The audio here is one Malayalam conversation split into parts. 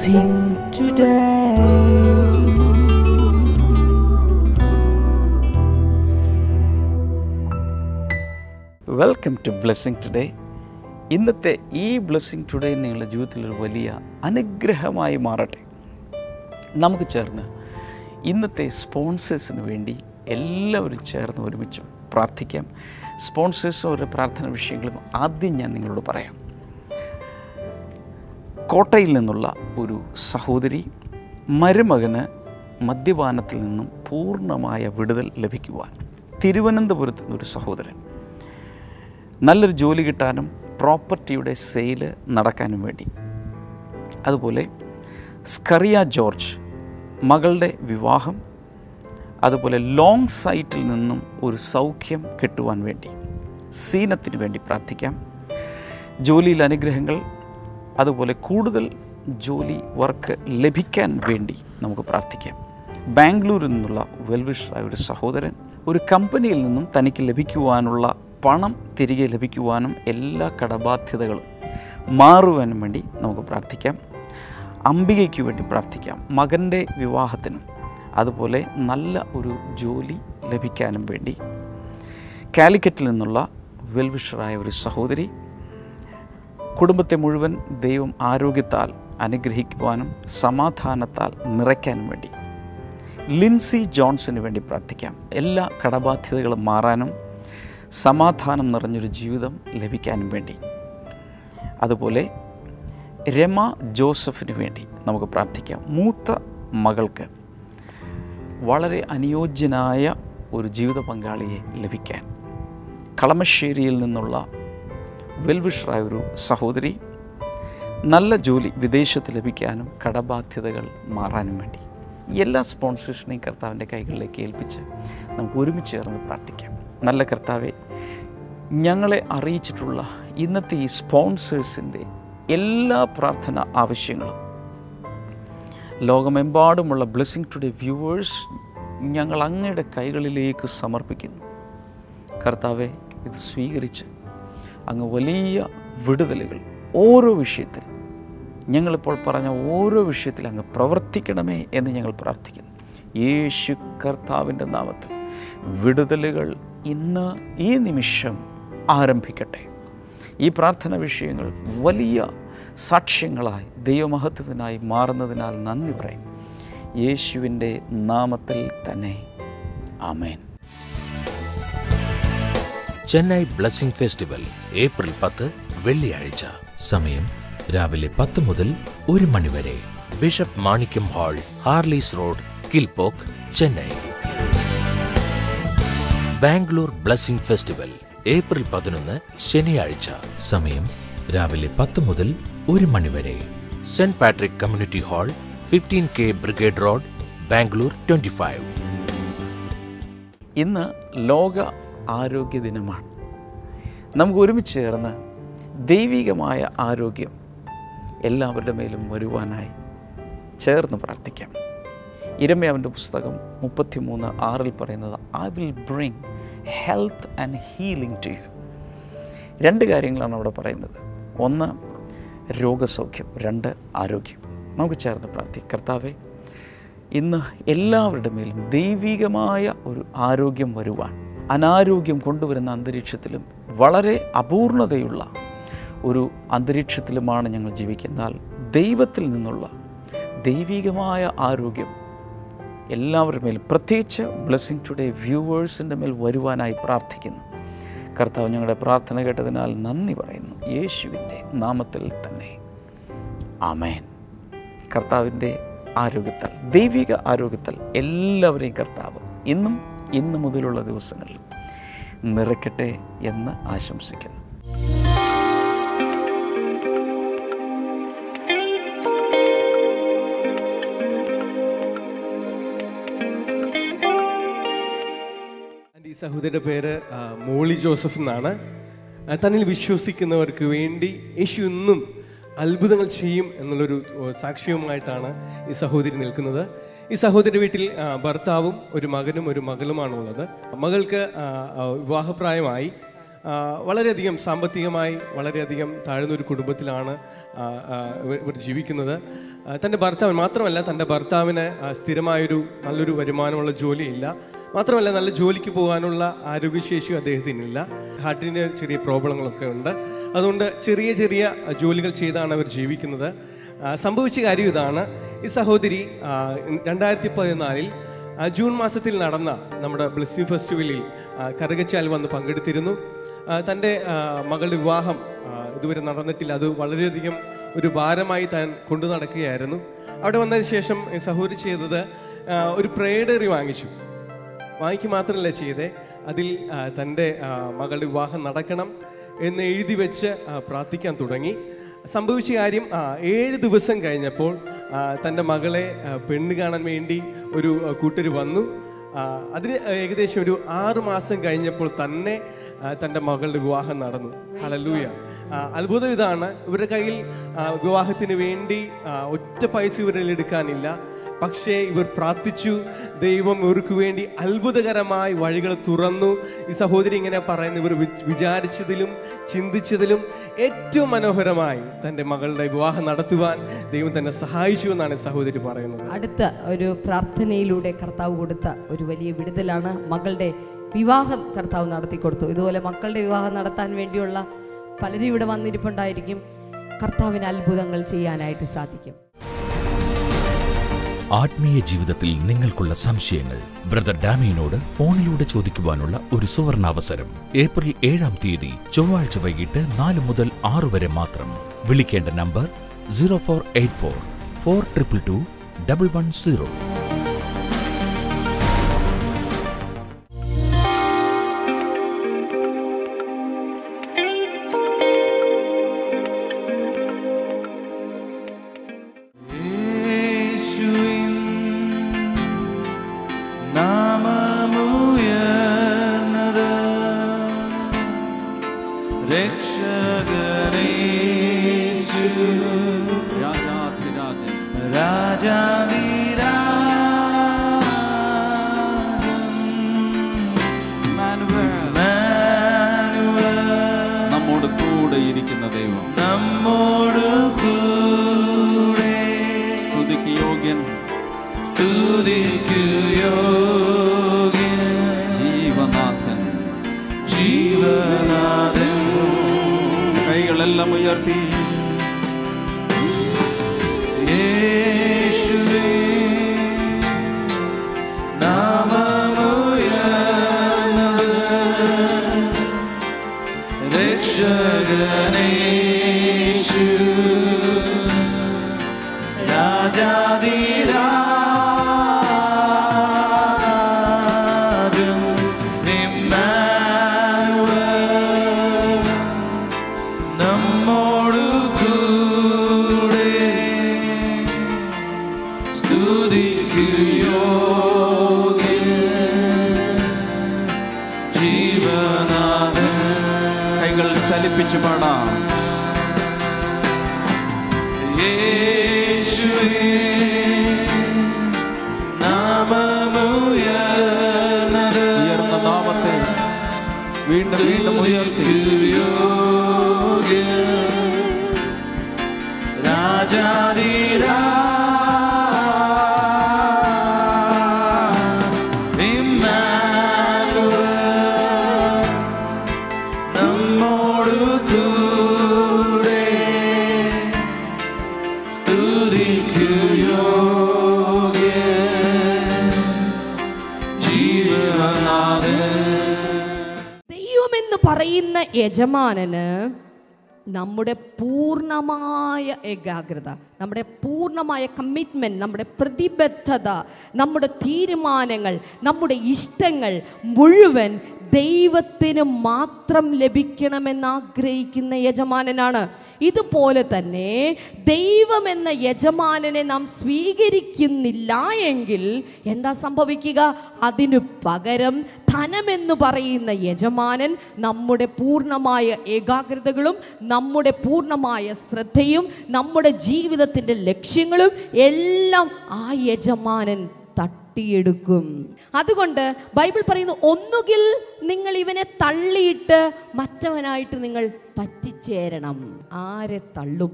blessing today. Welcome to blessing today. ഇന്നത്തെ ഈ ബ്ലെസ്സിങ് ടുഡേ നിങ്ങളുടെ ജീവിതത്തിലൊരു വലിയ അനുഗ്രഹമായി മാറട്ടെ. നമുക്ക് ചേർന്ന് ഇന്നത്തെ സ്പോൺസേഴ്സിന് വേണ്ടി എല്ലാവരും ചേർന്ന് ഒരുമിച്ച് പ്രാർത്ഥിക്കാം. സ്പോൺസേഴ്സും അവരുടെ പ്രാർത്ഥന വിഷയങ്ങളും ആദ്യം ഞാൻ നിങ്ങളോട് പറയാം. കോട്ടയിൽ നിന്നുള്ള ഒരു സഹോദരി, മരുമകന് മദ്യപാനത്തിൽ നിന്നും പൂർണ്ണമായ വിടുതൽ ലഭിക്കുവാൻ. തിരുവനന്തപുരത്ത് നിന്നൊരു സഹോദരൻ, നല്ലൊരു ജോലി കിട്ടാനും പ്രോപ്പർട്ടിയുടെ സെയില് നടക്കാനും വേണ്ടി. അതുപോലെ സ്കറിയ ജോർജ്, മകളുടെ വിവാഹം. അതുപോലെ ലോങ് സൈറ്റിൽ നിന്നും ഒരു സൗഖ്യം കിട്ടുവാൻ വേണ്ടി. സീനത്തിന് വേണ്ടി പ്രാർത്ഥിക്കാം. ജോലിയിൽ അനുഗ്രഹങ്ങൾ, അതുപോലെ കൂടുതൽ ജോലി വർക്ക് ലഭിക്കാൻ വേണ്ടി നമുക്ക് പ്രാർത്ഥിക്കാം. ബാംഗ്ലൂരിൽ നിന്നുള്ള വെൽവിഷറായ ഒരു സഹോദരൻ, ഒരു കമ്പനിയിൽ നിന്നും തനിക്ക് ലഭിക്കുവാനുള്ള പണം തിരികെ ലഭിക്കുവാനും എല്ലാ കടബാധ്യതകളും മാറുവാനും വേണ്ടി നമുക്ക് പ്രാർത്ഥിക്കാം. അംബികയ്ക്ക് വേണ്ടി പ്രാർത്ഥിക്കാം, മകൻ്റെ വിവാഹത്തിനും അതുപോലെ നല്ല ഒരു ജോലി ലഭിക്കാനും വേണ്ടി. കാലിക്കറ്റിൽ നിന്നുള്ള വെൽവിഷറായ ഒരു സഹോദരി, കുടുംബത്തെ മുഴുവൻ ദൈവം ആരോഗ്യത്താൽ അനുഗ്രഹിക്കുവാനും സമാധാനത്താൽ നിറയ്ക്കാനും വേണ്ടി. ലിൻസി ജോൺസിന് വേണ്ടി പ്രാർത്ഥിക്കാം, എല്ലാ കടബാധ്യതകളും മാറാനും സമാധാനം നിറഞ്ഞൊരു ജീവിതം ലഭിക്കാനും വേണ്ടി. അതുപോലെ രമ ജോസഫിന് വേണ്ടി നമുക്ക് പ്രാർത്ഥിക്കാം. മൂത്ത മകൾക്ക് വളരെ അനുയോജ്യനായ ഒരു ജീവിത പങ്കാളിയെ ലഭിക്കാൻ. കളമശ്ശേരിയിൽ നിന്നുള്ള വെൽവിഷറായ ഒരു സഹോദരി, നല്ല ജോലി വിദേശത്ത് ലഭിക്കാനും കടബാധ്യതകൾ മാറാനും വേണ്ടി. എല്ലാ സ്പോൺസേഴ്സിനെയും കർത്താവിൻ്റെ കൈകളിലേക്ക് ഏൽപ്പിച്ച് നമുക്ക് ഒരുമിച്ച് ചേർന്ന് പ്രാർത്ഥിക്കാം. നല്ല കർത്താവെ, ഞങ്ങളെ അറിയിച്ചിട്ടുള്ള ഇന്നത്തെ ഈ സ്പോൺസേഴ്സിൻ്റെ എല്ലാ പ്രാർത്ഥന ആവശ്യങ്ങളും ലോകമെമ്പാടുമുള്ള ബ്ലെസ്സിങ് ടുഡേ വ്യൂവേഴ്സ് ഞങ്ങൾ അങ്ങയുടെ കൈകളിലേക്ക് സമർപ്പിക്കുന്നു. കർത്താവെ, ഇത് സ്വീകരിച്ച് അങ്ങ് വലിയ വിടുതലുകൾ ഓരോ വിഷയത്തിൽ, ഞങ്ങളിപ്പോൾ പറഞ്ഞ ഓരോ വിഷയത്തിൽ അങ്ങ് പ്രവർത്തിക്കണമേ എന്ന് ഞങ്ങൾ പ്രാർത്ഥിക്കുന്നു. യേശു കർത്താവിൻ്റെ നാമത്തിൽ വിടുതലുകൾ ഇന്ന് ഈ നിമിഷം ആരംഭിക്കട്ടെ. ഈ പ്രാർത്ഥന വിഷയങ്ങൾ വലിയ സാക്ഷ്യങ്ങളായി ദൈവമഹത്വത്തിനായി മാറുന്നതിനാൽ നന്ദി പറയും. യേശുവിൻ്റെ നാമത്തിൽ തന്നെ ആമേൻ. ചെന്നൈ ബ്ലെസ്സിംഗ് ഫെസ്റ്റിവൽ ഏപ്രിൽ 10 വെള്ളിയാഴ്ച. സമയം രാവിലെ 10 മുതൽ 1 മണി വരെ. Bishop Manickam hall, Harleys road, Kilpauk, Chennai. Bangalore blessing festival April 11 ശനിയാഴ്ച. സമയം രാവിലെ 10 മുതൽ 1 മണി വരെ. Saint Patrick community hall, 15K brigade road, Bangalore 25. ഇന്ന് ലോക ആരോഗ്യ ദിനമാണ്. നമുക്ക് ഒരുമിച്ച് ചേർന്ന് ദൈവികമായ ആരോഗ്യം എല്ലാവരുടെ മേലും വരുവാനായി ചേർന്ന് പ്രാർത്ഥിക്കാം. ഇരമ്യാവിൻ്റെ പുസ്തകം 33:6 പറയുന്നത്, I will bring health and healing to you. 2 കാര്യങ്ങളാണ് അവിടെ പറയുന്നത്. 1 രോഗസൗഖ്യം, 2 ആരോഗ്യം. നമുക്ക് ചേർന്ന് പ്രാർത്ഥിക്കാം. കർത്താവെ, ഇന്ന് എല്ലാവരുടെ മേലും ദൈവികമായ ഒരു ആരോഗ്യം വരുവാൻ, അനാരോഗ്യം കൊണ്ടുവരുന്ന അന്തരീക്ഷത്തിലും വളരെ അപൂർണതയുള്ള ഒരു അന്തരീക്ഷത്തിലുമാണ് ഞങ്ങൾ ജീവിക്കുന്നാൽ ദൈവത്തിൽ നിന്നുള്ള ദൈവികമായ ആരോഗ്യം എല്ലാവരുടെ മേലും, പ്രത്യേകിച്ച് ബ്ലെസ്സിങ് ടുഡേ വ്യൂവേഴ്സിൻ്റെ മേൽ വരുവാനായി പ്രാർത്ഥിക്കുന്നു. കർത്താവ്, ഞങ്ങളുടെ പ്രാർത്ഥന കേട്ടതിനാൽ നന്ദി പറയുന്നു. യേശുവിൻ്റെ നാമത്തിൽ തന്നെ ആമേൻ. കർത്താവിൻ്റെ ആരോഗ്യത്താൽ, ദൈവിക ആരോഗ്യത്താൽ എല്ലാവരെയും കർത്താവ് ഇന്ന് മുതലുള്ള ദിവസങ്ങളിൽ നിറയ്ക്കട്ടെ എന്ന് ആശംസിക്കുന്നു. ഈ സഹോദരിയുടെ പേര് മോളി ജോസഫ് എന്നാണ്. തന്നിൽ വിശ്വസിക്കുന്നവർക്ക് വേണ്ടി യേശു ഇന്നും അത്ഭുതങ്ങൾ ചെയ്യും എന്നുള്ളൊരു സാക്ഷ്യവുമായിട്ടാണ് ഈ സഹോദരി നിൽക്കുന്നത്. ഈ സഹോദരി വീട്ടിൽ ഭർത്താവും ഒരു മകനും ഒരു മകളുമാണുള്ളത്. മകൾക്ക് വിവാഹപ്രായമായി. വളരെയധികം സാമ്പത്തികമായി വളരെയധികം താഴ്ന്നൊരു കുടുംബത്തിലാണ് ഇവർ ജീവിക്കുന്നത്. തൻ്റെ ഭർത്താവ് മാത്രമല്ല, തൻ്റെ ഭർത്താവിന് സ്ഥിരമായൊരു നല്ലൊരു വരുമാനമുള്ള ജോലിയില്ല. മാത്രമല്ല നല്ല ജോലിക്ക് പോകാനുള്ള ആരോഗ്യശേഷിയും അദ്ദേഹത്തിനില്ല. ഹാർട്ടിന് ചെറിയ പ്രോബ്ലങ്ങളൊക്കെ ഉണ്ട്. അതുകൊണ്ട് ചെറിയ ചെറിയ ജോലികൾ ചെയ്താണ് അവർ ജീവിക്കുന്നത്. സംഭവിച്ച കാര്യം ഇതാണ്. ഈ സഹോദരി 2014 ജൂൺ മാസത്തിൽ നടന്ന നമ്മുടെ ബ്ലെസ്സിംഗ് ഫെസ്റ്റിവലിൽ കറുകച്ചാൽ വന്ന് പങ്കെടുത്തിരുന്നു. തൻ്റെ മകളുടെ വിവാഹം ഇതുവരെ നടന്നിട്ടില്ല. അത് വളരെയധികം ഒരു ഭാരമായി താൻ കൊണ്ടു നടക്കുകയായിരുന്നു. അവിടെ വന്നതിന് ശേഷം സഹോദരി ചെയ്തത് ഒരു പ്രേയർ ഡയറി വാങ്ങിക്കുക മാത്രമല്ല ചെയ്തേ, അതിൽ തൻ്റെ മകളുടെ വിവാഹം നടക്കണം എന്ന് എഴുതി വെച്ച് പ്രാർത്ഥിക്കാൻ തുടങ്ങി. സംഭവിച്ച കാര്യം 7 ദിവസം കഴിഞ്ഞപ്പോൾ തൻ്റെ മകളെ പെണ്ണ് കാണാൻ വേണ്ടി ഒരു കൂട്ടർ വന്നു. അതിന് ഏകദേശം ഒരു 6 മാസം കഴിഞ്ഞപ്പോൾ തന്നെ തൻ്റെ മകളുടെ വിവാഹം നടന്നു. ഹല്ലേലൂയ. അത്ഭുതം ഇതാണ്, ഇവരുടെ കയ്യിൽ വിവാഹത്തിന് വേണ്ടി ഒറ്റ പൈസ ഇവരിൽ എടുക്കാനില്ല. പക്ഷേ ഇവർ പ്രാർത്ഥിച്ചു. ദൈവം ഇവർക്ക് വേണ്ടി അത്ഭുതകരമായി വഴികൾ തുറന്നു. ഈ സഹോദരി ഇങ്ങനെ പറയുന്നു, ഇവർ വിചാരിച്ചതിലും ചിന്തിച്ചതിലും ഏറ്റവും മനോഹരമായി തൻ്റെ മകളുടെ വിവാഹം നടത്തുവാൻ ദൈവം തന്നെ സഹായിച്ചു എന്നാണ് സഹോദരി പറയുന്നത്. അടുത്ത ഒരു പ്രാർത്ഥനയിലൂടെ കർത്താവ് കൊടുത്ത ഒരു വലിയ വിടുതലാണ് മകളുടെ വിവാഹം കർത്താവ് നടത്തി കൊടുത്തു. ഇതുപോലെ മക്കളുടെ വിവാഹം നടത്താൻ വേണ്ടിയുള്ള പലരും ഇവിടെ വന്നിരിപ്പുണ്ടായിരിക്കും. കർത്താവിന് അത്ഭുതങ്ങൾ ചെയ്യാനായിട്ട് സാധിക്കും. ആത്മീയ ജീവിതത്തിൽ നിങ്ങൾക്കുള്ള സംശയങ്ങൾ ബ്രദർ ഡാമിയിനോട് ഫോണിലൂടെ ചോദിക്കുവാനുള്ള ഒരു സുവർണാവസരം. ഏപ്രിൽ 7-ാം തീയതി ചൊവ്വാഴ്ച വൈകിട്ട് 4 മുതൽ 6 വരെ മാത്രം. വിളിക്കേണ്ട നമ്പർ 0484 422 110. നമ്മോട് കൂടെ ഇരിക്കുന്ന ദൈവം, നമ്മോട് കൂടെ, സ്തുതിക്ക് യോഗ്യൻ, സ്തുതിക്ക് യോഗ്യൻ, ജീവനാഥൻ, ജീവനാഥൻ. കൈകളെല്ലാം ഉയർത്തി യേശുവേ നാമമുയർന്നത്, രക്ഷകനേശു രാജാധിരാജൻ, ഇമ്മാനുവേൽ നമ്മോട് കൂടെ, സ്തുതിക്ക് യോഗ്യൻ, ജീവനാഥൻ. കൈകൾ ചലിപ്പിച്ചു പാടാം. യേശുവേ നാമമുയർന്നത്, ഉയർന്ന നാമത്തെ വീണ്ടും വീണ്ടും ഉയർത്തി യോഗ്യൻ, രാജാധിരാജൻ, ഇമ്മാനുവേൽ നമ്മോട് കൂടെ, സ്തുതിക്ക് യോഗ്യൻ, ജീവനാഥൻ. ദൈവമെന്ന് പറയുന്ന യജമാനന് നമ്മുടെ പൂർണ്ണമായ ഏകാഗ്രത, നമ്മുടെ പൂർണ്ണമായ കമ്മിറ്റ്മെൻറ്റ്, നമ്മുടെ പ്രതിബദ്ധത, നമ്മുടെ തീരുമാനങ്ങൾ, നമ്മുടെ ഇഷ്ടങ്ങൾ മുഴുവൻ ദൈവത്തിന് മാത്രം ലഭിക്കണമെന്ന് ആഗ്രഹിക്കുന്ന യജമാനനാണ്. ഇതുപോലെ തന്നെ ദൈവമെന്ന യജമാനനെ നാം സ്വീകരിക്കുന്നില്ല എങ്കിൽ എന്താ സംഭവിക്കുക? അതിനു പകരം ധനമെന്ന് പറയുന്ന യജമാനൻ നമ്മുടെ പൂർണ്ണമായ ഏകാഗ്രതകളും നമ്മുടെ പൂർണ്ണമായ ശ്രദ്ധയും നമ്മുടെ ജീവിതത്തിൻ്റെ ലക്ഷ്യങ്ങളും എല്ലാം ആ യജമാനൻ തട്ടിയെടുക്കും. അതുകൊണ്ട് ബൈബിൾ പറയുന്നു, ഒന്നുകിൽ നിങ്ങൾ ഇവനെ തള്ളിയിട്ട് മറ്റവനായിട്ട് നിങ്ങൾ പറ്റിച്ചേരണം. ആരെ തള്ളും?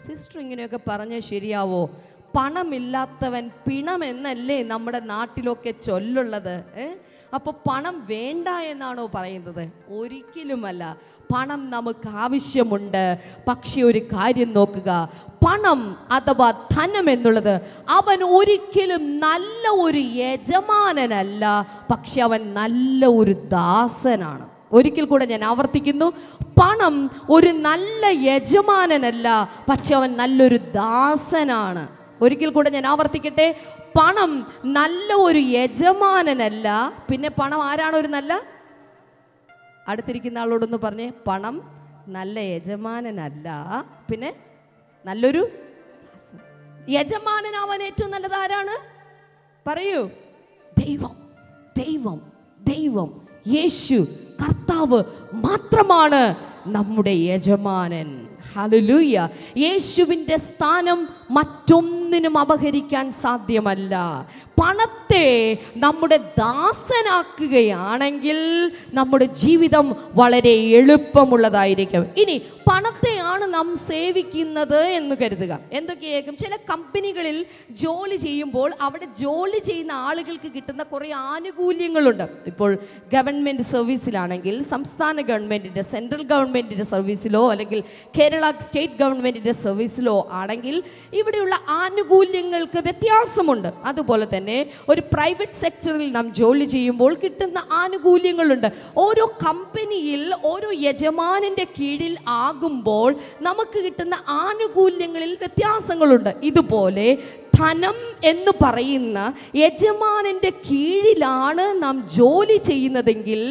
സിസ്റ്റർ ഇങ്ങനെയൊക്കെ പറഞ്ഞാൽ ശരിയാവോ? പണമില്ലാത്തവൻ പിണമെന്നല്ലേ നമ്മുടെ നാട്ടിലൊക്കെ ചൊല്ലുള്ളത്. അപ്പോൾ പണം വേണ്ട എന്നാണോ പറയുന്നത്? ഒരിക്കലുമല്ല. പണം നമുക്ക് ആവശ്യമുണ്ട്. പക്ഷെ ഒരു കാര്യം നോക്കുക, പണം അഥവാ ധനം എന്നുള്ളത് അവൻ ഒരിക്കലും നല്ല ഒരു യജമാനനല്ല, പക്ഷെ അവൻ നല്ല ഒരു ദാസനാണ്. ഒരിക്കൽ കൂടെ ഞാൻ ആവർത്തിക്കുന്നു, പണം ഒരു നല്ല യജമാനനല്ല, പക്ഷെ അവൻ നല്ലൊരു ദാസനാണ്. ഒരിക്കൽ കൂടെ ഞാൻ ആവർത്തിക്കട്ടെ, പണം നല്ല ഒരു യജമാനനല്ല. പിന്നെ പണം ആരാണ് ഒരു നല്ല? അടുത്തിരിക്കുന്ന ആളോടൊന്ന് പറഞ്ഞേ, പണം നല്ല യജമാനനല്ല, പിന്നെ നല്ലൊരു യജമാനനാവാൻ ഏറ്റവും നല്ലത് ആരാണ്? പറയൂ. ദൈവം, ദൈവം, ദൈവം, യേശു കർത്താവ് മാത്രമാണ് നമ്മുടെ യജമാനൻ. ഹല്ലേലൂയ. യേശുവിൻ്റെ സ്ഥാനം മറ്റൊന്നിനും അപഹരിക്കാൻ സാധ്യമല്ല. പണത്തെ നമ്മുടെ ദാസനാക്കുകയാണെങ്കിൽ നമ്മുടെ ജീവിതം വളരെ എളുപ്പമുള്ളതായിരിക്കും. ഇനി പണത്തെയാണ് നാം സേവിക്കുന്നത് എന്ന് കരുതുക. എന്തൊക്കെയായിരിക്കും? ചില കമ്പനികളിൽ ജോലി ചെയ്യുമ്പോൾ അവിടെ ജോലി ചെയ്യുന്ന ആളുകൾക്ക് കിട്ടുന്ന കുറേ ആനുകൂല്യങ്ങളുണ്ട്. ഇപ്പോൾ ഗവൺമെൻറ് സർവീസിലാണെങ്കിൽ സംസ്ഥാന ഗവൺമെൻറ്റിൻ്റെ, സെൻട്രൽ ഗവൺമെൻറ്റിൻ്റെ സർവീസിലോ അല്ലെങ്കിൽ കേരള സ്റ്റേറ്റ് ഗവൺമെൻറ്റിൻ്റെ സർവീസിലോ ആണെങ്കിൽ ഇവിടെയുള്ള ആനുകൂല്യങ്ങൾക്ക് വ്യത്യാസമുണ്ട്. അതുപോലെ തന്നെ ഒരു പ്രൈവറ്റ് സെക്ടറിൽ നാം ജോലി ചെയ്യുമ്പോൾ കിട്ടുന്ന ആനുകൂല്യങ്ങളുണ്ട്. ഓരോ കമ്പനിയിൽ ഓരോ യജമാനൻ്റെ കീഴിൽ ആകുമ്പോൾ നമുക്ക് കിട്ടുന്ന ആനുകൂല്യങ്ങളിൽ വ്യത്യാസങ്ങളുണ്ട്. ഇതുപോലെ ധനം എന്ന് പറയുന്ന യജമാനൻ്റെ കീഴിലാണ് നാം ജോലി ചെയ്യുന്നതെങ്കിൽ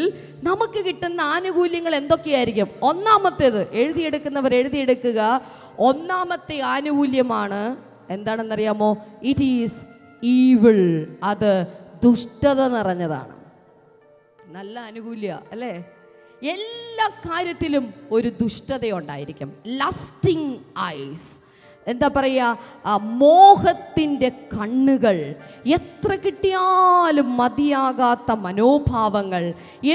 നമുക്ക് കിട്ടുന്ന ആനുകൂല്യങ്ങൾ എന്തൊക്കെയായിരിക്കും? ഒന്നാമത്തേത് എഴുതിയെടുക്കുന്നവർ എഴുതിയെടുക്കുക. ഒന്നാമത്തെ ആനുകൂല്യമാണ് എന്താണെന്നറിയാമോ? It is evil. അത് ദുഷ്ടത നിറഞ്ഞതാണ്. നല്ല ആനുകൂല്യ അല്ലേ? എല്ലാ കാര്യത്തിലും ഒരു ദുഷ്ടതയുണ്ടായിരിക്കും. ലസ്റ്റിംഗ് ഐസ്, എന്താ പറയുക, മോഹത്തിൻ്റെ കണ്ണുകൾ, എത്ര കിട്ടിയാലും മതിയാകാത്ത മനോഭാവങ്ങൾ,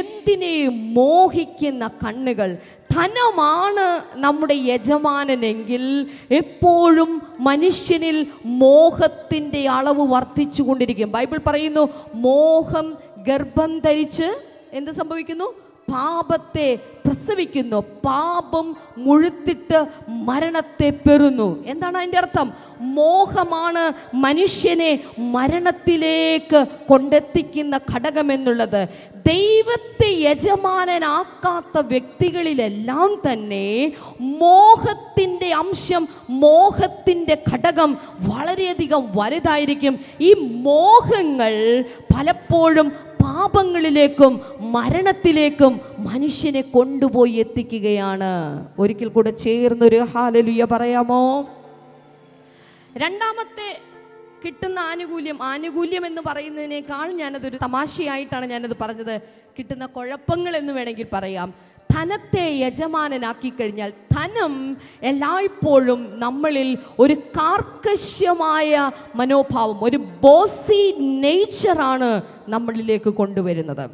എന്തിനേയും മോഹിക്കുന്ന കണ്ണുകൾ. ധനമാണ് നമ്മുടെ യജമാനനെങ്കിൽ എപ്പോഴും മനുഷ്യനിൽ മോഹത്തിൻ്റെ അളവ് വർദ്ധിച്ചു കൊണ്ടിരിക്കും. ബൈബിൾ പറയുന്നു, മോഹം ഗർഭം ധരിച്ച് എന്ത് സംഭവിക്കുന്നു? പാപത്തെ പ്രസവിക്കുന്നു. പാപം മുഴുത്തിട്ട് മരണത്തെ പെറുന്നു. എന്താണ് അതിൻ്റെ അർത്ഥം? മോഹമാണ് മനുഷ്യനെ മരണത്തിലേക്ക് കൊണ്ടെത്തിക്കുന്ന ഘടകമെന്നുള്ളത്. ദൈവത്തെ യജമാനനാക്കാത്ത വ്യക്തികളിലെല്ലാം തന്നെ മോഹത്തിൻ്റെ അംശം, മോഹത്തിൻ്റെ ഘടകം വളരെയധികം വലുതായിരിക്കും. ഈ മോഹങ്ങൾ പലപ്പോഴും പാപങ്ങളിലേക്കും മരണത്തിലേക്കും മനുഷ്യനെ കൊണ്ടുപോയി എത്തിക്കുകയാണ്. ഒരിക്കൽ കൂടെ ചേർന്നൊരു ഹല്ലേലൂയ പറയാമോ? രണ്ടാമത്തെ കിട്ടുന്ന ആനുകൂല്യം എന്ന് പറയുന്നതിനേക്കാൾ ഞാനതൊരു തമാശയായിട്ടാണ് ഞാനത് പറഞ്ഞത്. കിട്ടുന്ന കുഴപ്പങ്ങൾ എന്ന് വേണമെങ്കിൽ പറയാം. ധനത്തെ യജമാനനാക്കി കഴിഞ്ഞാൽ ധനം എല്ലായ്പ്പോഴും നമ്മളിൽ ഒരു കാർക്കശ്യമായ മനോഭാവം, ഒരു ബോസി നേച്ചറാണ് നമ്മളിലേക്ക് കൊണ്ടുവരുന്നത്.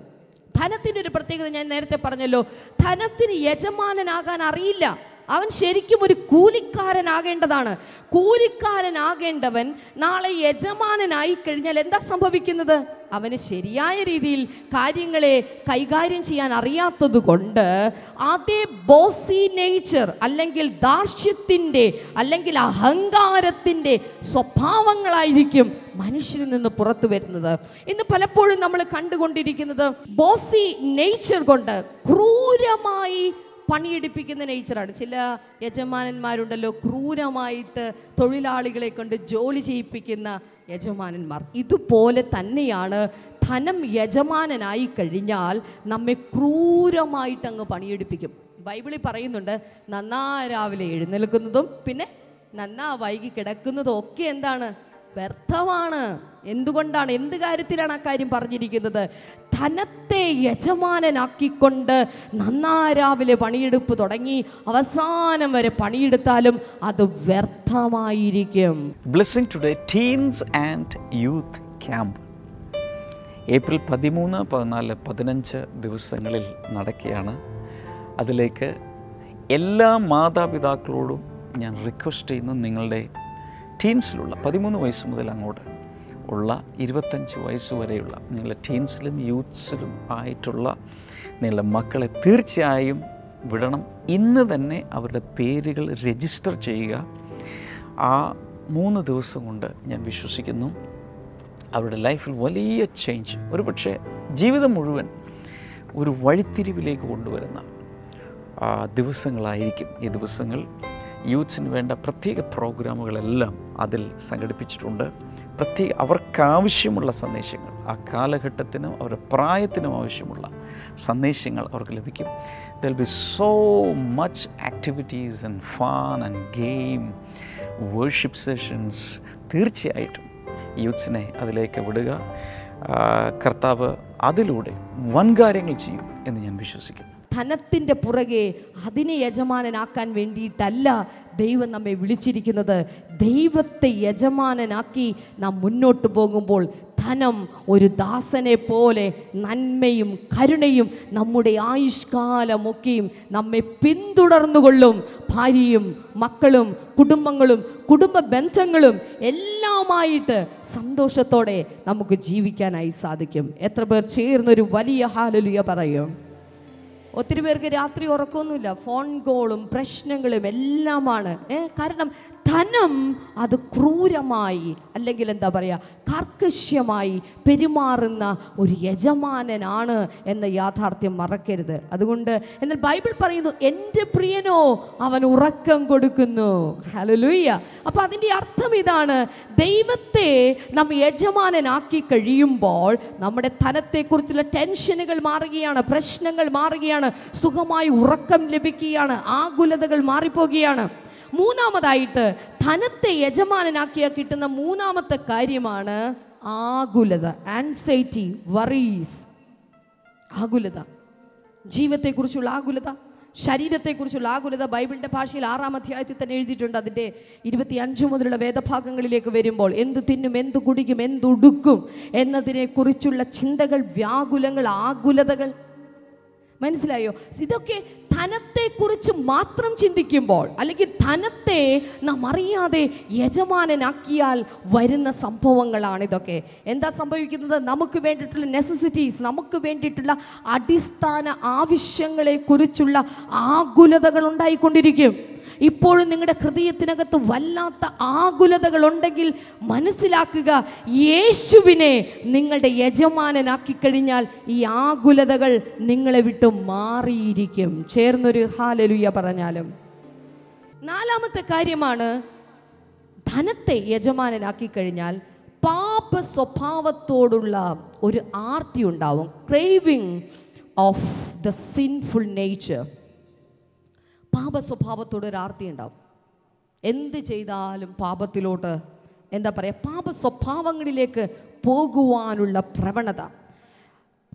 ധനത്തിൻ്റെ ഒരു പ്രത്യേകത ഞാൻ നേരത്തെ പറഞ്ഞല്ലോ, ധനത്തിന് യജമാനനാകാൻ അറിയില്ല. അവൻ ശരിക്കും ഒരു കൂലിക്കാരനാകേണ്ടതാണ്. കൂലിക്കാരനാകേണ്ടവൻ നാളെ യജമാനനായി കഴിഞ്ഞാൽ എന്താ സംഭവിക്കുന്നത്? അവന് ശരിയായ രീതിയിൽ കാര്യങ്ങളെ കൈകാര്യം ചെയ്യാൻ അറിയാത്തത് കൊണ്ട് അതേ ബോസി നേച്ചർ അല്ലെങ്കിൽ ദാർഷ്ട്യത്തിൻ്റെ അല്ലെങ്കിൽ അഹങ്കാരത്തിൻ്റെ സ്വഭാവങ്ങളായിരിക്കും മനുഷ്യരിൽ നിന്ന് പുറത്തു വരുന്നത്. ഇന്ന് പലപ്പോഴും നമ്മൾ കണ്ടുകൊണ്ടിരിക്കുന്നത് ബോസി നേച്ചർ കൊണ്ട് ക്രൂരമായി പണിയെടുപ്പിക്കുന്ന നേച്ചറാണ്. ചില യജമാനന്മാരുണ്ടല്ലോ, ക്രൂരമായിട്ട് തൊഴിലാളികളെ കൊണ്ട് ജോലി ചെയ്യിപ്പിക്കുന്ന യജമാനന്മാർ. ഇതുപോലെ തന്നെയാണ് ധനം യജമാനനായി കഴിഞ്ഞാൽ നമ്മെ ക്രൂരമായിട്ട് അങ്ങ് പണിയെടുപ്പിക്കും. ബൈബിളിൽ പറയുന്നുണ്ട്, നന്നാ രാവിലെ എഴുന്നേൽക്കുന്നതും പിന്നെ നന്നാ വൈകി കിടക്കുന്നതും ഒക്കെ എന്താണ്? വ്യർത്ഥമാണ്. എന്തുകൊണ്ടാണ്? എന്ത് കാര്യത്തിലാണ് ആ കാര്യം പറഞ്ഞിരിക്കുന്നത്? ധനത്തെ യജമാനനാക്കിക്കൊണ്ട് നന്നാ രാവിലെ പണിയെടുപ്പ് തുടങ്ങി അവസാനം വരെ പണിയെടുത്താലും അത് വ്യർത്ഥമായിരിക്കും. Blessing today, teens and youth camp April 13, 14, 15 ദിവസങ്ങളിൽ നടക്കുകയാണ്. അതിലേക്ക് എല്ലാ മാതാപിതാക്കളോടും ഞാൻ റിക്വസ്റ്റ് ചെയ്യുന്നു, നിങ്ങളുടെ ടീൻസിലുള്ള 13 വയസ്സ് മുതൽ അങ്ങോട്ട് ഉള്ള 25 വയസ്സ് വരെയുള്ള നിങ്ങളുടെ ടീൻസിലും യൂത്ത്സിലും ആയിട്ടുള്ള നിങ്ങളുടെ മക്കളെ തീർച്ചയായും വിടണം. ഇന്ന് തന്നെ അവരുടെ പേരുകൾ രജിസ്റ്റർ ചെയ്യുക. ആ 3 ദിവസം കൊണ്ട് ഞാൻ വിശ്വസിക്കുന്നു അവരുടെ ലൈഫിൽ വലിയ ചേഞ്ച്, ഒരു പക്ഷേ ജീവിതം മുഴുവൻ ഒരു വഴിത്തിരിവിലേക്ക് കൊണ്ടുവരുന്ന ദിവസങ്ങളായിരിക്കും ഈ ദിവസങ്ങൾ. യൂത്ത്സിന് വേണ്ട പ്രത്യേക പ്രോഗ്രാമുകളെല്ലാം അതിൽ സംഘടിപ്പിച്ചിട്ടുണ്ട്. അവർക്കാവശ്യമുള്ള സന്ദേശങ്ങൾ, ആ കാലഘട്ടത്തിനും അവരുടെ പ്രായത്തിനും ആവശ്യമുള്ള സന്ദേശങ്ങൾ അവർക്ക് ലഭിക്കും. There will be so much activities and fun and game, worship sessions. തീർച്ചയായിട്ടും യൂത്ത്സിനെ അതിലേക്ക് വിടുക. കർത്താവ് അതിലൂടെ വൻകാര്യങ്ങൾ ചെയ്യും എന്ന് ഞാൻ വിശ്വസിക്കുന്നു. ധനത്തിൻ്റെ പുറകെ അതിനെ യജമാനനാക്കാൻ വേണ്ടിയിട്ടല്ല ദൈവം നമ്മെ വിളിച്ചിരിക്കുന്നത്. ദൈവത്തെ യജമാനനാക്കി നാം മുന്നോട്ട് പോകുമ്പോൾ ധനം ഒരു ദാസനെ പോലെ നന്മയും കരുണയും നമ്മുടെ ആയുഷ്കാലമൊക്കെയും നമ്മെ പിന്തുടർന്നുകൊള്ളും. ഭാര്യയും മക്കളും കുടുംബങ്ങളും കുടുംബ ബന്ധങ്ങളും എല്ലാമായിട്ട് സന്തോഷത്തോടെ നമുക്ക് ജീവിക്കാനായി സാധിക്കും. എത്ര പേർ ചേർന്നൊരു വലിയ ഹല്ലേലൂയ പറയും? ഒത്തിരി പേർക്ക് രാത്രി ഉറക്കമൊന്നുമില്ല, ഫോൺ കോളും പ്രശ്നങ്ങളും എല്ലാമാണ്. കാരണം ധനം അത് ക്രൂരമായി, അല്ലെങ്കിൽ എന്താ പറയുക, കർക്കശ്യമായി പെരുമാറുന്ന ഒരു യജമാനനാണ് എന്ന യാഥാർത്ഥ്യം മറക്കരുത്. അതുകൊണ്ട് എന്നാൽ ബൈബിൾ പറയുന്നു, എൻ്റെ പ്രിയനോ അവൻ ഉറക്കം കൊടുക്കുന്നു. ഹല്ലേലൂയ. അപ്പോൾ അതിൻ്റെ അർത്ഥം ഇതാണ്, ദൈവത്തെ നാം യജമാനനാക്കി കഴിയുമ്പോൾ നമ്മുടെ ധനത്തെക്കുറിച്ചുള്ള ടെൻഷനുകൾ മാറുകയാണ്, പ്രശ്നങ്ങൾ മാറുകയാണ്, സുഖമായി ഉറക്കം ലഭിക്കുകയാണ്, ആകുലതകൾ മാറിപ്പോകുകയാണ്. മൂന്നാമതായിട്ട് ധനത്തെ യജമാനനാക്കിയാൽ കിട്ടുന്ന മൂന്നാമത്തെ കാര്യമാണ് ആകുലത, ആൻസൈറ്റി, വറീസ്. ആകുലത, ജീവിതത്തെക്കുറിച്ചുള്ള ആകുലത, ശരീരത്തെക്കുറിച്ചുള്ള ആകുലത. ബൈബിളിൻ്റെ ഭാഷയിൽ 6-ാം അധ്യായത്തിൽ തന്നെ എഴുതിയിട്ടുണ്ട്. അതിൻ്റെ 25 മുതലുള്ള വേദഭാഗങ്ങളിലേക്ക് വരുമ്പോൾ എന്തു തിന്നും, എന്തു കുടിക്കും, എന്തുടുക്കും എന്നതിനെക്കുറിച്ചുള്ള ചിന്തകൾ, വ്യാകുലങ്ങൾ, ആകുലതകൾ. മനസ്സിലായോ? ഇതൊക്കെ ധനത്തെക്കുറിച്ച് മാത്രം ചിന്തിക്കുമ്പോൾ, അല്ലെങ്കിൽ ധനത്തെ നാം അറിയാതെ യജമാനനാക്കിയാൽ വരുന്ന സംഭവങ്ങളാണ് ഇതൊക്കെ. എന്താ സംഭവിക്കുന്നത്? നമുക്ക് വേണ്ടിയിട്ടുള്ള നെസസിറ്റീസ്, നമുക്ക് വേണ്ടിയിട്ടുള്ള അടിസ്ഥാന ആവശ്യങ്ങളെക്കുറിച്ചുള്ള ആകുലതകൾ ഉണ്ടായിക്കൊണ്ടിരിക്കും. ഇപ്പോഴും നിങ്ങളുടെ ഹൃദയത്തിനകത്ത് വല്ലാത്ത ആകുലതകളുണ്ടെങ്കിൽ മനസ്സിലാക്കുക, യേശുവിനെ നിങ്ങളുടെ യജമാനനാക്കി കഴിഞ്ഞാൽ ഈ ആകുലതകൾ നിങ്ങളെ വിട്ട് മാറിയിരിക്കും. ചേർന്നൊരു ഹല്ലേലൂയ പറഞ്ഞാലും. നാലാമത്തെ കാര്യമാണ്, ധനത്തെ യജമാനനാക്കി കഴിഞ്ഞാൽ പാപ സ്വഭാവത്തോടുള്ള ഒരു ആർത്തി ഉണ്ടാവും. Craving of the sinful nature. പാപ സ്വഭാവത്തോട് ഒരു ആർത്തി ഉണ്ടാവും. എന്ത് ചെയ്താലും പാപത്തിലോട്ട്, എന്താ പറയുക, പാപ സ്വഭാവങ്ങളിലേക്ക് പോകുവാനുള്ള പ്രവണത.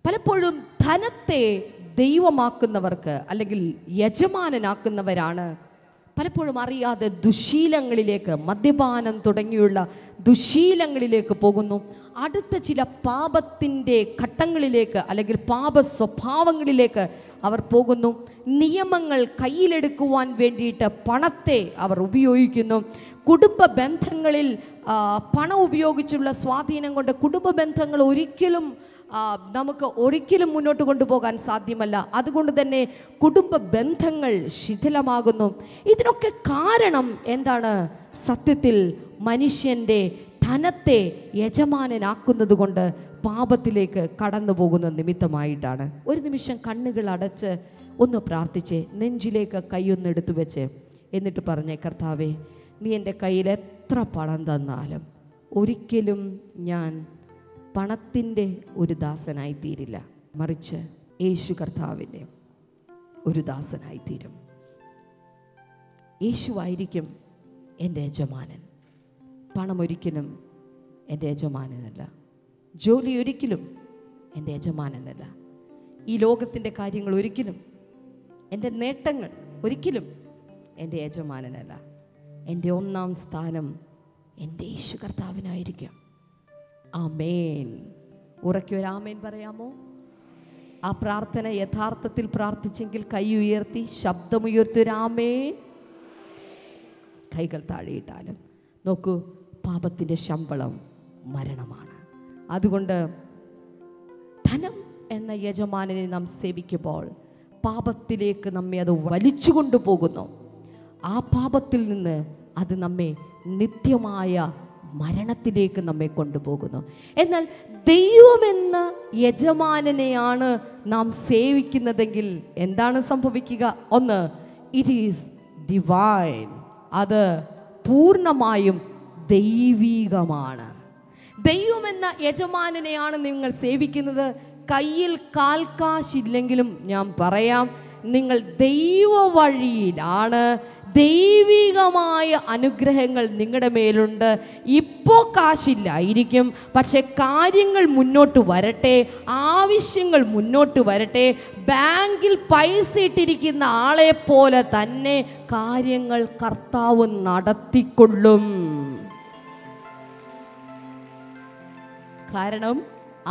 പലപ്പോഴും ധനത്തെ ദൈവമാക്കുന്നവർക്ക് അല്ലെങ്കിൽ യജമാനനാക്കുന്നവരാണ് പലപ്പോഴും അറിയാതെ ദുശീലങ്ങളിലേക്ക്, മദ്യപാനം തുടങ്ങിയുള്ള ദുശീലങ്ങളിലേക്ക് പോകുന്നു. അടുത്ത ചില പാപത്തിൻ്റെ ഘട്ടങ്ങളിലേക്ക് അല്ലെങ്കിൽ പാപ സ്വഭാവങ്ങളിലേക്ക് അവർ പോകുന്നു. നിയമങ്ങൾ കയ്യിലെടുക്കുവാൻ വേണ്ടിയിട്ട് പണത്തെ അവർ ഉപയോഗിക്കുന്നു. കുടുംബ ബന്ധങ്ങളിൽ പണം ഉപയോഗിച്ചുള്ള സ്വാധീനം കൊണ്ട് കുടുംബ ബന്ധങ്ങൾ നമുക്ക് ഒരിക്കലും മുന്നോട്ട് കൊണ്ടുപോകാൻ സാധ്യമല്ല. അതുകൊണ്ട് തന്നെ കുടുംബ ബന്ധങ്ങൾ ശിഥിലമാകുന്നു. ഇതിനൊക്കെ കാരണം എന്താണ്? സത്യത്തിൽ മനുഷ്യൻ്റെ ധനത്തെ യജമാനനാക്കുന്നത് കൊണ്ട് പാപത്തിലേക്ക് കടന്നു പോകുന്ന നിമിത്തമായിട്ടാണ്. ഒരു നിമിഷം കണ്ണുകൾ അടച്ച് ഒന്ന് പ്രാർത്ഥിച്ച് നെഞ്ചിലേക്ക് കൈയൊന്നെടുത്തു വെച്ച് എന്നിട്ട് പറഞ്ഞേ, കർത്താവേ, നീ എൻ്റെ കയ്യിൽ എത്ര പണം തന്നാലും ഒരിക്കലും ഞാൻ പണത്തിൻ്റെ ഒരു ദാസനായിത്തീരില്ല, മറിച്ച് യേശു കർത്താവിൻ്റെ ഒരു ദാസനായിത്തീരും. യേശുവായിരിക്കും എൻ്റെ യജമാനൻ. പണം ഒരിക്കലും എൻ്റെ യജമാനനല്ല. ജോലി ഒരിക്കലും എൻ്റെ യജമാനനല്ല. ഈ ലോകത്തിൻ്റെ കാര്യങ്ങൾ ഒരിക്കലും, എൻ്റെ നേട്ടങ്ങൾ ഒരിക്കലും എൻ്റെ യജമാനനല്ല. എൻ്റെ ഒന്നാം സ്ഥാനം എൻ്റെ യേശു കർത്താവിനായിരിക്കും. ആമേൻ. ഉറക്കെ ഒരു ആമേൻ പറയാമോ? ആ പ്രാർത്ഥന യഥാർത്ഥത്തിൽ പ്രാർത്ഥിച്ചെങ്കിൽ കൈ ഉയർത്തി ശബ്ദമുയർത്തി ഒരു ആമേൻ. കൈകൾ താഴെയിട്ടാലും. നോക്കൂ, പാപത്തിൻ്റെ ശമ്പളം മരണമാണ്. അതുകൊണ്ട് ധനം എന്ന യജമാനനെ നാം സേവിക്കുമ്പോൾ പാപത്തിലേക്ക് നമ്മെ അത് വലിച്ചു കൊണ്ടുപോകുന്നു. ആ പാപത്തിൽ നിന്ന് അത് നമ്മെ നിത്യമായ മരണത്തിലേക്ക് നമ്മെ കൊണ്ടുപോകുന്നു. എന്നാൽ ദൈവമെന്ന യജമാനനെയാണ് നാം സേവിക്കുന്നതെങ്കിൽ എന്താണ് സംഭവിക്കുക? ഒന്ന്, ഇറ്റ് ഈസ് ഡിവൈൻ. അത് പൂർണ്ണമായും ദൈവികമാണ്. ദൈവമെന്ന യജമാനനെയാണ് നിങ്ങൾ സേവിക്കുന്നത്. കയ്യിൽ കാൽക്കാശില്ലെങ്കിലും ഞാൻ പറയാം, നിങ്ങൾ ദൈവ വഴിയിലാണ്. ദൈവികമായ അനുഗ്രഹങ്ങൾ നിങ്ങളുടെ മേലുണ്ട്. ഇപ്പോൾ കാശില്ലായിരിക്കും, പക്ഷെ കാര്യങ്ങൾ മുന്നോട്ട് വരട്ടെ, ആവശ്യങ്ങൾ മുന്നോട്ട് വരട്ടെ. ബാങ്കിൽ പൈസ ഇട്ടിരിക്കുന്ന ആളെ പോലെ തന്നെ കാര്യങ്ങൾ കർത്താവ് നടത്തിക്കൊള്ളും. കാരണം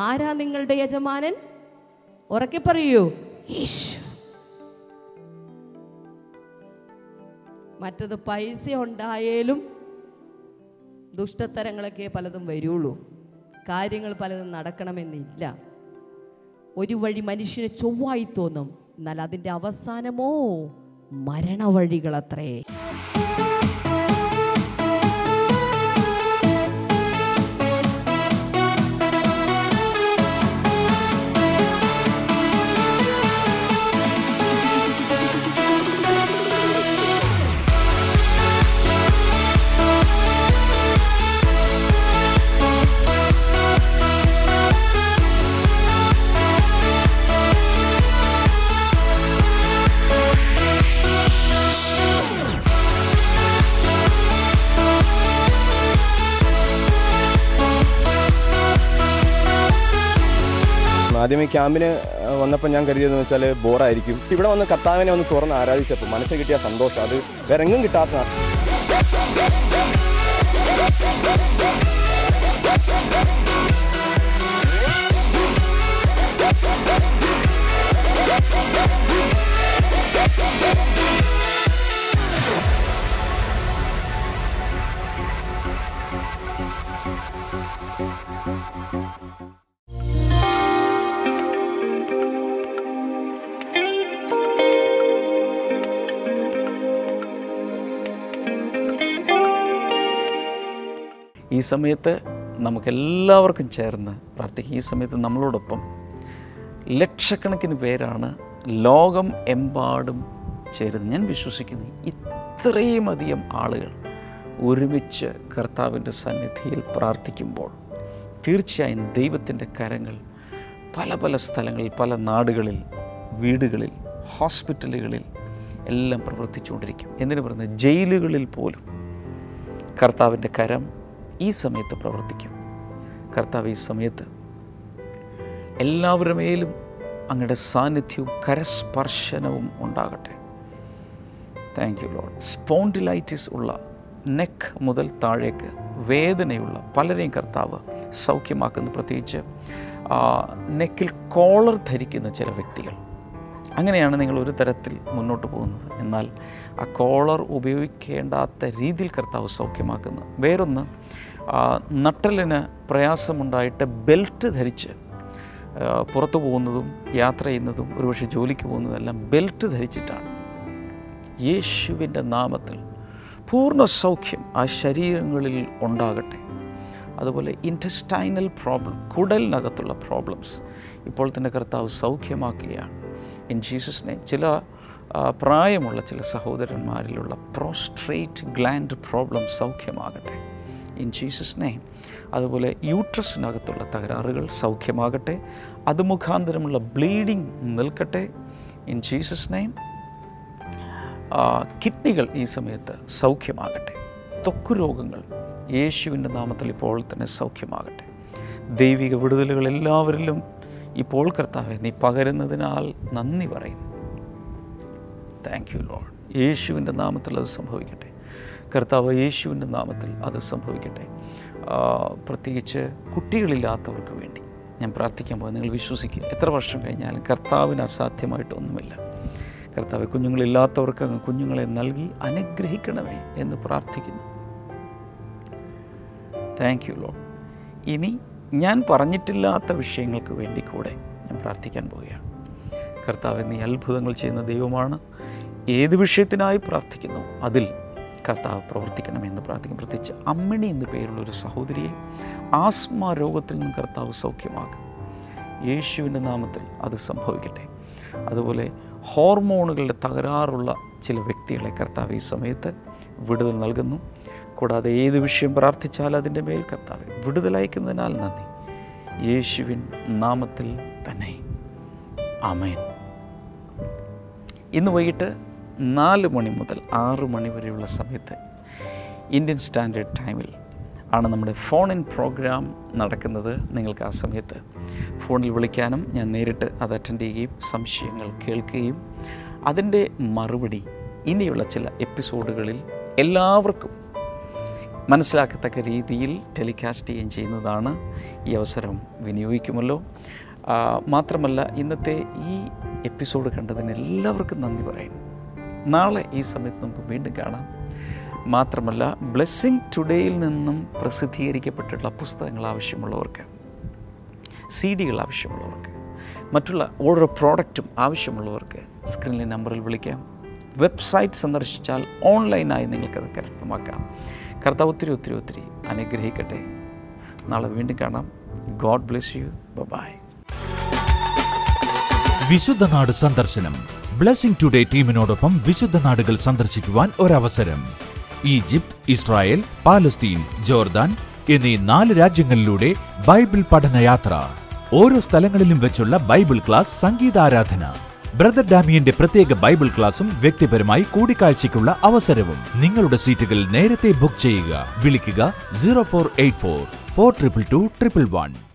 ആരാ നിങ്ങളുടെ യജമാനൻ? ഉറക്കെ പറയൂ, യേശു. മറ്റത് പൈസ ഉണ്ടായാലും ദുഷ്ടത്തരങ്ങളൊക്കെ പലതും വരുള്ളൂ. കാര്യങ്ങൾ പലതും നടക്കണമെന്നില്ല. ഒരു വഴി മനുഷ്യന് ചൊവ്വായി തോന്നും, എന്നാൽ അതിൻ്റെ അവസാനമോ മരണവഴികളത്രേ. ആദ്യം ഈ ക്യാമ്പിന് വന്നപ്പോൾ ഞാൻ കരുതിയതെന്ന് വെച്ചാൽ ബോറായിരിക്കും. ഇവിടെ വന്ന് കർത്താവിനെ ഒന്ന് തുറന്ന് ആരാധിച്ചപ്പോൾ മനസ്സിൽ കിട്ടിയ സന്തോഷം അത് വേറെ എങ്ങും കിട്ടാത്തതാണ്. ഈ സമയത്ത് നമുക്കെല്ലാവർക്കും ചേർന്ന് പ്രാർത്ഥിക്കും. ഈ സമയത്ത് നമ്മളോടൊപ്പം ലക്ഷക്കണക്കിന് പേരാണ് ലോകം എമ്പാടും ചേരുന്നത്. ഞാൻ വിശ്വസിക്കുന്നു ഇത്രയും അധികം ആളുകൾ ഒരുമിച്ച് കർത്താവിൻ്റെ സന്നിധിയിൽ പ്രാർത്ഥിക്കുമ്പോൾ തീർച്ചയായും ദൈവത്തിൻ്റെ കരങ്ങൾ പല പല സ്ഥലങ്ങളിൽ, പല നാടുകളിൽ, വീടുകളിൽ, ഹോസ്പിറ്റലുകളിൽ എല്ലാം പ്രവർത്തിച്ചുകൊണ്ടിരിക്കും. എന്തിനു പറയുന്നത്, ജയിലുകളിൽ പോലും കർത്താവിൻ്റെ കരം ഈ സമയത്ത് പ്രവർത്തിക്കും. കർത്താവ് ഈ സമയത്ത് എല്ലാവരുടെ മേലും അങ്ങയുടെ സാന്നിധ്യവും കരസ്പർശനവും ഉണ്ടാകട്ടെ. Thank you Lord. സ്പോണ്ടിലൈറ്റിസ് ഉള്ള നെക്ക് മുതൽ താഴേക്ക് വേദനയുള്ള പലരെയും കർത്താവ് സൗഖ്യമാക്കുന്നു. പ്രത്യേകിച്ച് നെക്കിൽ കോളർ ധരിക്കുന്ന ചില വ്യക്തികൾ. അങ്ങനെയാണ് നിങ്ങൾ ഒരു തരത്തിൽ മുന്നോട്ട് പോകുന്നത്. എന്നാൽ ആ കോളർ ഉപയോഗിക്കേണ്ടാത്ത രീതിയിൽ കർത്താവ് സൗഖ്യമാക്കുന്നു. വേറൊന്ന്, നട്ടലിന് പ്രയാസമുണ്ടായിട്ട് ബെൽറ്റ് ധരിച്ച് പുറത്തു പോകുന്നതും യാത്ര ചെയ്യുന്നതും ഒരുപക്ഷെ ജോലിക്ക് പോകുന്നതും എല്ലാം ബെൽറ്റ് ധരിച്ചിട്ടാണ്. യേശുവിൻ്റെ നാമത്തിൽ പൂർണ്ണ സൗഖ്യം ആ ശരീരങ്ങളിൽ ഉണ്ടാകട്ടെ. അതുപോലെ ഇൻറ്റസ്റ്റൈനൽ പ്രോബ്ലം, കുടലിനകത്തുള്ള പ്രോബ്ലംസ് ഇപ്പോൾ തന്നെ കർത്താവ് സൗഖ്യമാക്കുകയാണ്. In Jesus name. ചില പ്രായമുള്ള ചില സഹോദരന്മാരിലുള്ള പ്രോസ്ട്രേറ്റ് ഗ്ലാൻഡ് പ്രോബ്ലം സൗഖ്യമാകട്ടെ ഇൻ ജീസസ് നെയിം. അതുപോലെ യൂട്രസിനകത്തുള്ള തകരാറുകൾ സൗഖ്യമാകട്ടെ. അത് മുഖാന്തരമുള്ള ബ്ലീഡിങ് നിൽക്കട്ടെ ഇൻ ജീസസ് നെയിം. കിഡ്നികൾ ഈ സമയത്ത് സൗഖ്യമാകട്ടെ. ത്വക്ക് രോഗങ്ങൾ യേശുവിൻ്റെ നാമത്തിൽ ഇപ്പോൾ തന്നെ സൗഖ്യമാകട്ടെ. ദൈവിക വിടുതലുകൾ എല്ലാവരിലും ഇപ്പോൾ കർത്താവെ നീ പകരുന്നതിനാൽ നന്ദി പറയുന്നു. Thank you Lord. യേശുവിൻ്റെ നാമത്തിൽ അത് സംഭവിക്കട്ടെ. കർത്താവ് യേശുവിൻ്റെ നാമത്തിൽ അത് സംഭവിക്കട്ടെ. പ്രത്യേകിച്ച് കുട്ടികളില്ലാത്തവർക്ക് വേണ്ടി ഞാൻ പ്രാർത്ഥിക്കാൻ പോകുന്നത്. നിങ്ങൾ വിശ്വസിക്കുക, എത്ര വർഷം കഴിഞ്ഞാലും കർത്താവിന് അസാധ്യമായിട്ടൊന്നുമില്ല. കർത്താവ് കുഞ്ഞുങ്ങളില്ലാത്തവർക്ക് അങ്ങ് കുഞ്ഞുങ്ങളെ നൽകി അനുഗ്രഹിക്കണമേ എന്ന് പ്രാർത്ഥിക്കുന്നു. Thank you Lord. ഇനി ഞാൻ പറഞ്ഞിട്ടില്ലാത്ത വിഷയങ്ങൾക്ക് വേണ്ടി കൂടെ ഞാൻ പ്രാർത്ഥിക്കാൻ പോവുകയാണ്. കർത്താവ് നീ അത്ഭുതങ്ങൾ ചെയ്യുന്ന ദൈവമാണ്. ഏത് വിഷയത്തിനായി പ്രാർത്ഥിക്കുന്നു അതിൽ കർത്താവ് പ്രവർത്തിക്കണമെന്ന് പ്രാർത്ഥിക്കും. പ്രത്യേകിച്ച് അമ്മിണി എന്ന് പേരുള്ളൊരു സഹോദരിയെ ആസ്മ രോഗത്തിൽ നിന്ന് കർത്താവ് സൗഖ്യമാക്കും. യേശുവിൻ്റെ നാമത്തിൽ അത് സംഭവിക്കട്ടെ. അതുപോലെ ഹോർമോണുകളുടെ തകരാറുള്ള ചില വ്യക്തികളെ കർത്താവ് ഈ സമയത്ത് വിടുതൽ നൽകുന്നു. കൂടാതെ ഏത് വിഷയം പ്രാർത്ഥിച്ചാൽ അതിൻ്റെ മേൽ കർത്താവ് വിടുതലയക്കുന്നതിനാൽ നന്ദി. യേശുവിൻ നാമത്തിൽ തന്നെ ആമേൻ. ഇന്ന് വൈകിട്ട് 4 മണി മുതൽ 6 മണി വരെയുള്ള സമയത്ത് ഇന്ത്യൻ സ്റ്റാൻഡേർഡ് ടൈമിൽ ആണ് നമ്മുടെ ഫോൺ ഇൻ പ്രോഗ്രാം നടക്കുന്നത്. നിങ്ങൾക്ക് ആ സമയത്ത് ഫോണിൽ വിളിക്കാനും ഞാൻ നേരിട്ട് അത് അറ്റൻഡ് ചെയ്യുകയും സംശയങ്ങൾ കേൾക്കുകയും അതിൻ്റെ മറുപടി ഇനിയുള്ള ചില എപ്പിസോഡുകളിൽ എല്ലാവർക്കും മനസ്സിലാക്കത്തക്ക രീതിയിൽ ടെലികാസ്റ്റ് ചെയ്യുകയും ചെയ്യുന്നതാണ്. ഈ അവസരം വിനിയോഗിക്കുമല്ലോ. മാത്രമല്ല ഇന്നത്തെ ഈ എപ്പിസോഡ് കണ്ടതിന് എല്ലാവർക്കും നന്ദി പറയുന്നു. നാളെ ഈ സമയത്ത് നമുക്ക് വീണ്ടും കാണാം. മാത്രമല്ല ബ്ലെസ്സിങ് ടുഡേയിൽ നിന്നും പ്രസിദ്ധീകരിക്കപ്പെട്ടിട്ടുള്ള പുസ്തകങ്ങൾ ആവശ്യമുള്ളവർക്ക്, CD-കൾ ആവശ്യമുള്ളവർക്ക്, മറ്റുള്ള ഓരോ പ്രോഡക്റ്റും ആവശ്യമുള്ളവർക്ക് സ്ക്രീനിലെ നമ്പറിൽ വിളിക്കാം. വെബ്സൈറ്റ് സന്ദർശിച്ചാൽ ഓൺലൈനായി നിങ്ങൾക്കത് കരസ്ഥമാക്കാം. കർത്താവ് ഒത്തിരി ഒത്തിരി ഒത്തിരി അനുഗ്രഹിക്കട്ടെ. നാളെ വീണ്ടും കാണാം. God bless you. ബൈ. വിശുദ്ധ നാട് സന്ദർശനം. ബ്ലെസ്സിംഗ് ടുഡേ ടീമിനോടൊപ്പം വിശുദ്ധ നാടുകൾ സന്ദർശിക്കുവാൻ ഒരവസരം. ഈജിപ്ത്, ഇസ്രായേൽ, പാലസ്തീൻ, ജോർദാൻ എന്നീ 4 രാജ്യങ്ങളിലൂടെ ബൈബിൾ പഠനയാത്ര. ഓരോ സ്ഥലങ്ങളിലും വെച്ചുള്ള ബൈബിൾ ക്ലാസ്, സംഗീതാരാധന, ബ്രദർ ഡാമിയന്റെ പ്രത്യേക ബൈബിൾ ക്ലാസും വ്യക്തിപരമായി കൂടിക്കാഴ്ചയ്ക്കുള്ള അവസരവും. നിങ്ങളുടെ സീറ്റുകൾ നേരത്തെ ബുക്ക് ചെയ്യുക. വിളിക്കുക 0484 422 111.